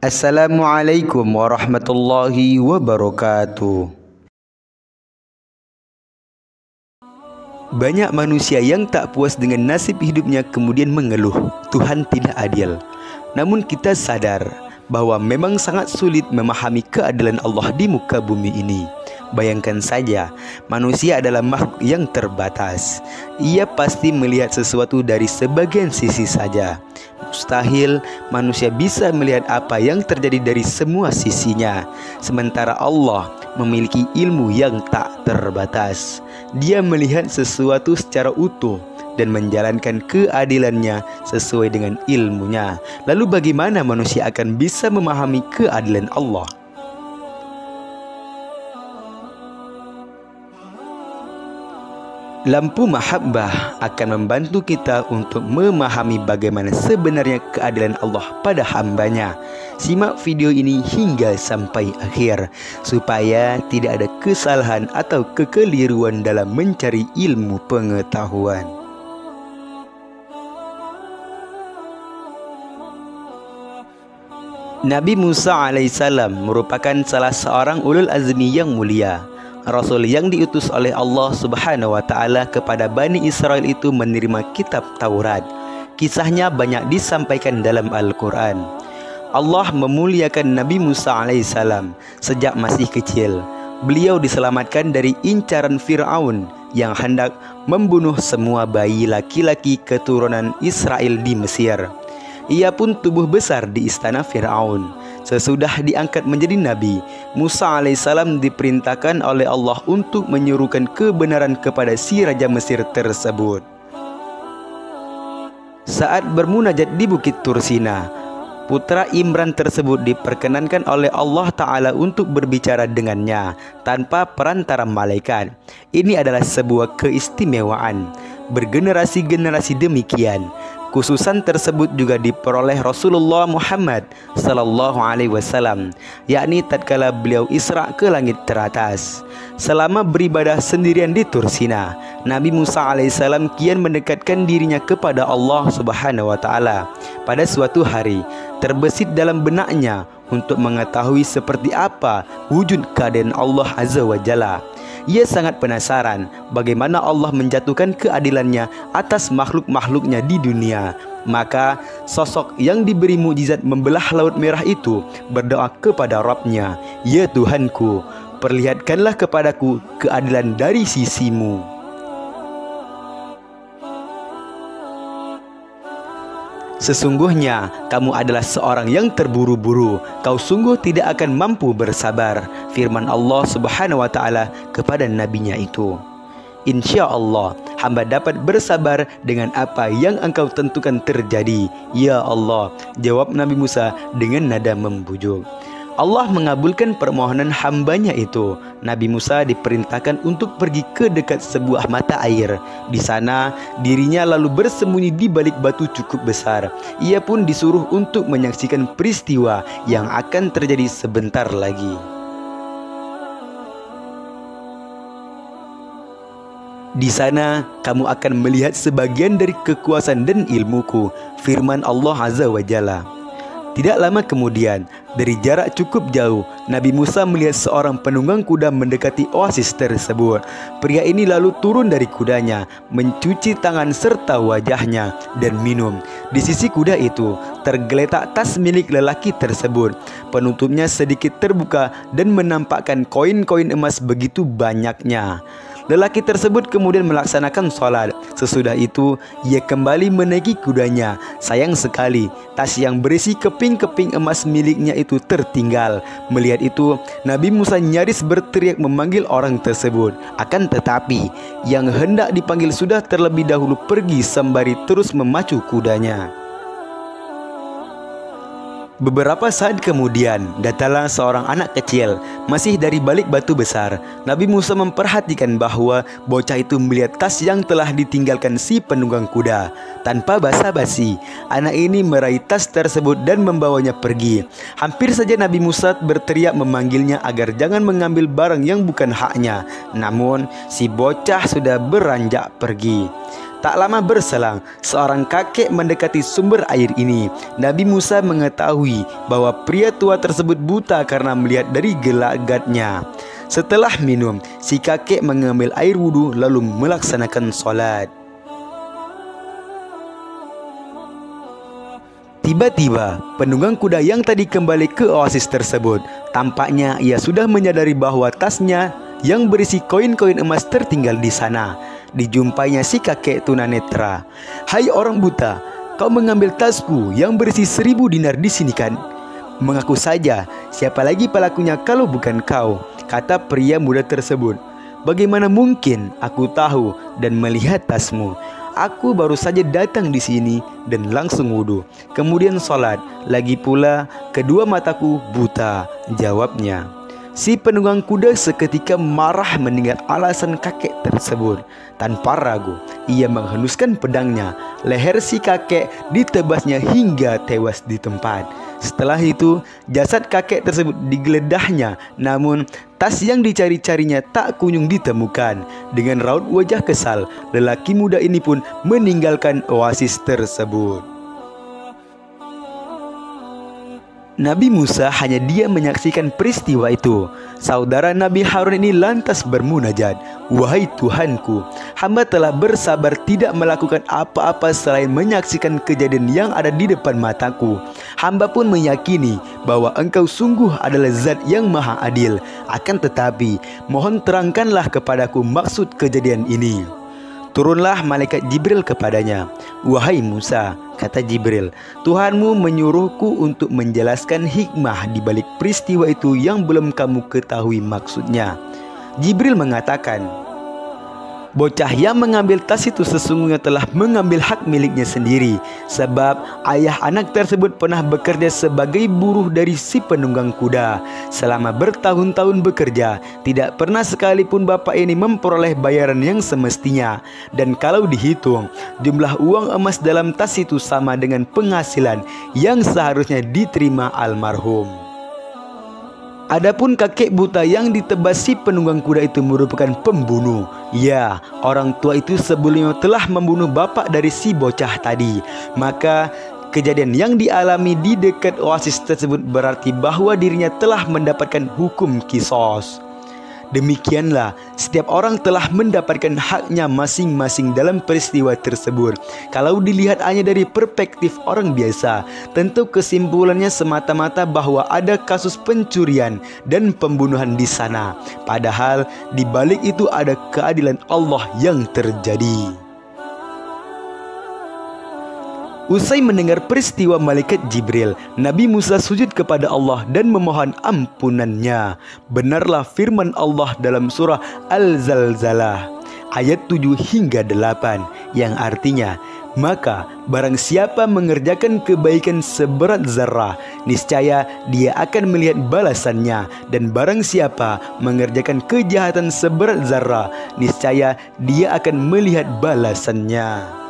Assalamualaikum warahmatullahi wabarakatuh. Banyak manusia yang tak puas dengan nasib hidupnya kemudian mengeluh, Tuhan tidak adil. Namun kita sadar bahwa memang sangat sulit memahami keadilan Allah di muka bumi ini. Bayangkan saja, manusia adalah makhluk yang terbatas. Ia pasti melihat sesuatu dari sebagian sisi saja. Mustahil manusia bisa melihat apa yang terjadi dari semua sisinya. Sementara Allah memiliki ilmu yang tak terbatas. Dia melihat sesuatu secara utuh dan menjalankan keadilannya sesuai dengan ilmunya. Lalu bagaimana manusia akan bisa memahami keadilan Allah? Lampu mahabbah akan membantu kita untuk memahami bagaimana sebenarnya keadilan Allah pada hambanya. Simak video ini hingga sampai akhir supaya tidak ada kesalahan atau kekeliruan dalam mencari ilmu pengetahuan. Nabi Musa alaihissalam merupakan salah seorang ulul azmi yang mulia. Rasul yang diutus oleh Allah Subhanahu wa Ta'ala kepada Bani Israel itu menerima kitab Taurat. Kisahnya banyak disampaikan dalam Al-Quran. Allah memuliakan Nabi Musa alaihissalam sejak masih kecil. Beliau diselamatkan dari incaran Fir'aun yang hendak membunuh semua bayi laki-laki keturunan Israel di Mesir. Ia pun tumbuh besar di istana Fir'aun. Sesudah diangkat menjadi nabi, Musa alaihissalam diperintahkan oleh Allah untuk menyuruhkan kebenaran kepada si raja Mesir tersebut. Saat bermunajat di Bukit Tursina, putra Imran tersebut diperkenankan oleh Allah Ta'ala untuk berbicara dengannya tanpa perantara malaikat. Ini adalah sebuah keistimewaan. Bergenerasi-generasi demikian. Khususan tersebut juga diperoleh Rasulullah Muhammad sallallahu alaihi wasallam, yakni tatkala beliau Isra ke langit teratas. Selama beribadah sendirian di Tursina, Nabi Musa alaihissalam kian mendekatkan dirinya kepada Allah Subhanahu wa Ta'ala. Pada suatu hari, terbesit dalam benaknya untuk mengetahui seperti apa wujud keadaan Allah Azza wa Jalla. Ia sangat penasaran bagaimana Allah menjatuhkan keadilannya atas makhluk-makhluknya di dunia. Maka sosok yang diberi mukjizat membelah laut merah itu berdoa kepada Rabb-Nya, "Ya Tuhanku, perlihatkanlah kepadaku keadilan dari sisimu." Sesungguhnya kamu adalah seorang yang terburu-buru. Kau sungguh tidak akan mampu bersabar. Firman Allah Subhanahu wa Ta'ala kepada nabinya itu. Insya Allah hamba dapat bersabar dengan apa yang engkau tentukan terjadi, ya Allah, jawab Nabi Musa dengan nada membujuk. Allah mengabulkan permohonan hambanya itu. Nabi Musa diperintahkan untuk pergi ke dekat sebuah mata air. Di sana dirinya lalu bersembunyi di balik batu cukup besar. Ia pun disuruh untuk menyaksikan peristiwa yang akan terjadi sebentar lagi. Di sana kamu akan melihat sebagian dari kekuasaan dan ilmuku, firman Allah Azza wa Jalla. Tidak lama kemudian, dari jarak cukup jauh, Nabi Musa melihat seorang penunggang kuda mendekati oasis tersebut. Pria ini lalu turun dari kudanya, mencuci tangan serta wajahnya, dan minum. Di sisi kuda itu, tergeletak tas milik lelaki tersebut. Penutupnya sedikit terbuka dan menampakkan koin-koin emas begitu banyaknya. Lelaki tersebut kemudian melaksanakan sholat. Sesudah itu ia kembali menaiki kudanya. Sayang sekali tas yang berisi keping-keping emas miliknya itu tertinggal. Melihat itu Nabi Musa nyaris berteriak memanggil orang tersebut. Akan tetapi yang hendak dipanggil sudah terlebih dahulu pergi sembari terus memacu kudanya. Beberapa saat kemudian, datanglah seorang anak kecil, masih dari balik batu besar. Nabi Musa memperhatikan bahwa bocah itu melihat tas yang telah ditinggalkan si penunggang kuda. Tanpa basa-basi, anak ini meraih tas tersebut dan membawanya pergi. Hampir saja Nabi Musa berteriak memanggilnya agar jangan mengambil barang yang bukan haknya. Namun, si bocah sudah beranjak pergi. Tak lama berselang, seorang kakek mendekati sumber air ini. Nabi Musa mengetahui bahwa pria tua tersebut buta karena melihat dari gelagatnya. Setelah minum, si kakek mengambil air wudhu lalu melaksanakan sholat. Tiba-tiba, penunggang kuda yang tadi kembali ke oasis tersebut. Tampaknya ia sudah menyadari bahwa tasnya yang berisi koin-koin emas tertinggal di sana. Dijumpainya si kakek tunanetra. "Hai orang buta, kau mengambil tasku yang berisi 1000 dinar di sini kan? Mengaku saja, siapa lagi pelakunya kalau bukan kau?" kata pria muda tersebut. "Bagaimana mungkin aku tahu dan melihat tasmu? Aku baru saja datang di sini dan langsung wudhu, kemudian sholat. Lagi pula kedua mataku buta," jawabnya. Si penunggang kuda seketika marah mendengar alasan kakek tersebut. Tanpa ragu, ia menghenuskan pedangnya. Leher si kakek ditebasnya hingga tewas di tempat. Setelah itu, jasad kakek tersebut digeledahnya. Namun, tas yang dicari-carinya tak kunjung ditemukan. Dengan raut wajah kesal, lelaki muda ini pun meninggalkan oasis tersebut. Nabi Musa hanya diam menyaksikan peristiwa itu. Saudara Nabi Harun ini lantas bermunajat, "Wahai Tuhanku, hamba telah bersabar tidak melakukan apa-apa selain menyaksikan kejadian yang ada di depan mataku. Hamba pun meyakini bahwa Engkau sungguh adalah Zat yang Maha Adil. Akan tetapi, mohon terangkanlah kepadaku maksud kejadian ini." Turunlah malaikat Jibril kepadanya. "Wahai Musa," kata Jibril, "Tuhanmu menyuruhku untuk menjelaskan hikmah di balik peristiwa itu yang belum kamu ketahui maksudnya." Jibril mengatakan, "Bocah yang mengambil tas itu sesungguhnya telah mengambil hak miliknya sendiri, sebab ayah anak tersebut pernah bekerja sebagai buruh dari si penunggang kuda. Selama bertahun-tahun bekerja, tidak pernah sekalipun bapak ini memperoleh bayaran yang semestinya. Dan kalau dihitung, jumlah uang emas dalam tas itu sama dengan penghasilan yang seharusnya diterima almarhum." Adapun kakek buta yang ditebas si penunggang kuda itu merupakan pembunuh. Ya, orang tua itu sebelumnya telah membunuh bapak dari si bocah tadi. Maka kejadian yang dialami di dekat oasis tersebut berarti bahwa dirinya telah mendapatkan hukum kisos. Demikianlah, setiap orang telah mendapatkan haknya masing-masing dalam peristiwa tersebut. Kalau dilihat hanya dari perspektif orang biasa, tentu kesimpulannya semata-mata bahwa ada kasus pencurian dan pembunuhan di sana. Padahal di balik itu ada keadilan Allah yang terjadi. Usai mendengar peristiwa malaikat Jibril, Nabi Musa sujud kepada Allah dan memohon ampunannya. Benarlah firman Allah dalam surah Al-Zalzalah ayat 7 hingga 8 yang artinya, "Maka barang siapa mengerjakan kebaikan seberat zarah, niscaya dia akan melihat balasannya. Dan barang siapa mengerjakan kejahatan seberat zarah, niscaya dia akan melihat balasannya."